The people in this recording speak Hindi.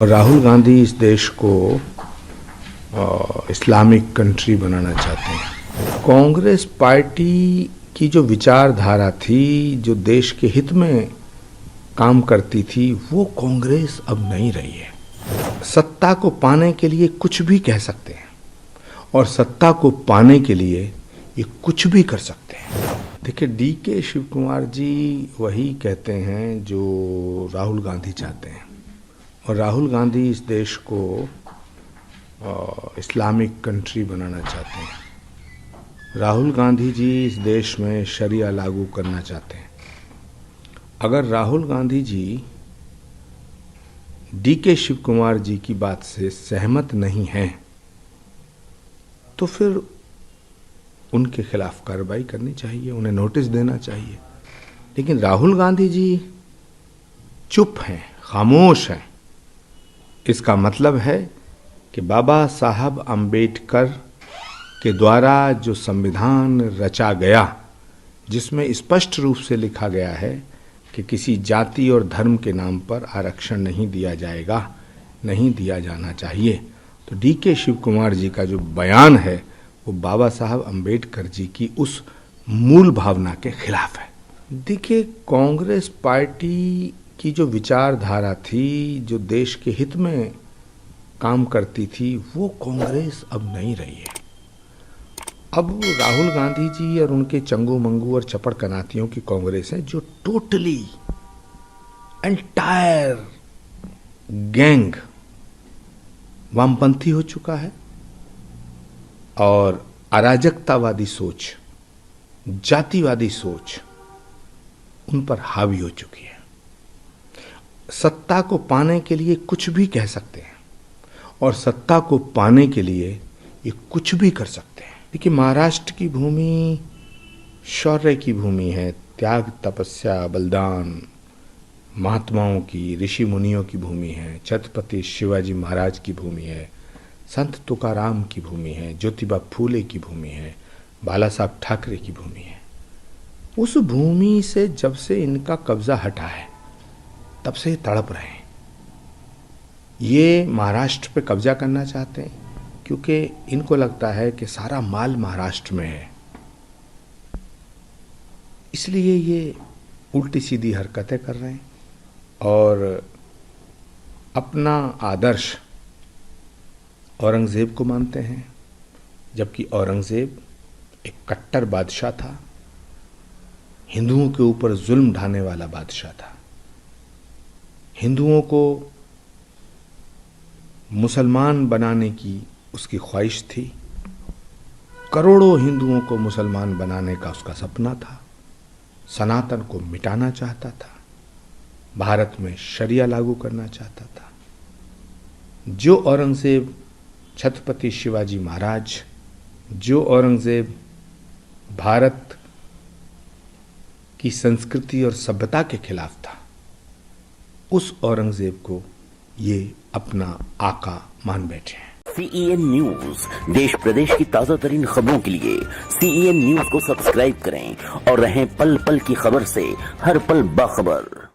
राहुल गांधी इस देश को इस्लामिक कंट्री बनाना चाहते हैं। कांग्रेस पार्टी की जो विचारधारा थी, जो देश के हित में काम करती थी, वो कांग्रेस अब नहीं रही है। सत्ता को पाने के लिए कुछ भी कह सकते हैं और सत्ता को पाने के लिए ये कुछ भी कर सकते हैं। देखिए, DK शिव कुमार जी वही कहते हैं जो राहुल गांधी चाहते हैं, और राहुल गांधी इस देश को इस्लामिक कंट्री बनाना चाहते हैं। राहुल गांधी जी इस देश में शरिया लागू करना चाहते हैं। अगर राहुल गांधी जी DK शिव कुमार जी की बात से सहमत नहीं हैं, तो फिर उनके खिलाफ कार्रवाई करनी चाहिए, उन्हें नोटिस देना चाहिए। लेकिन राहुल गांधी जी चुप हैं, खामोश हैं। इसका मतलब है कि बाबा साहब अम्बेडकर के द्वारा जो संविधान रचा गया, जिसमें स्पष्ट रूप से लिखा गया है कि किसी जाति और धर्म के नाम पर आरक्षण नहीं दिया जाएगा, नहीं दिया जाना चाहिए, तो DK शिव कुमार जी का जो बयान है वो बाबा साहब अम्बेडकर जी की उस मूल भावना के खिलाफ है। देखिए, कांग्रेस पार्टी की जो विचारधारा थी, जो देश के हित में काम करती थी, वो कांग्रेस अब नहीं रही है। अब राहुल गांधी जी और उनके चंगू मंगू और चपड़ कनातियों की कांग्रेस है, जो टोटली एंटायर गैंग वामपंथी हो चुका है और अराजकतावादी सोच, जातिवादी सोच उन पर हावी हो चुकी है। सत्ता को पाने के लिए कुछ भी कह सकते हैं और सत्ता को पाने के लिए ये कुछ भी कर सकते हैं। देखिए, महाराष्ट्र की भूमि शौर्य की भूमि है, त्याग, तपस्या, बलिदान, महात्माओं की, ऋषि मुनियों की भूमि है, छत्रपति शिवाजी महाराज की भूमि है, संत तुकाराम की भूमि है, ज्योतिबा फूले की भूमि है, बाला साहब ठाकरे की भूमि है। उस भूमि से जब से इनका कब्जा हटा है, तब से ये तड़प रहे हैं। ये महाराष्ट्र पे कब्जा करना चाहते हैं क्योंकि इनको लगता है कि सारा माल महाराष्ट्र में है, इसलिए ये उल्टी सीधी हरकतें कर रहे हैं और अपना आदर्श औरंगजेब को मानते हैं, जबकि औरंगजेब एक कट्टर बादशाह था, हिंदुओं के ऊपर जुल्म ढाने वाला बादशाह था। हिंदुओं को मुसलमान बनाने की उसकी ख्वाहिश थी, करोड़ों हिंदुओं को मुसलमान बनाने का उसका सपना था, सनातन को मिटाना चाहता था, भारत में शरिया लागू करना चाहता था। जो औरंगजेब छत्रपति शिवाजी महाराज, जो औरंगजेब भारत की संस्कृति और सभ्यता के खिलाफ था, उस औरंगजेब को ये अपना आका मान बैठे हैं। CEN न्यूज, देश प्रदेश की ताजा तरीन खबरों के लिए CEN न्यूज को सब्सक्राइब करें और रहें पल पल की खबर से हर पल बाखबर।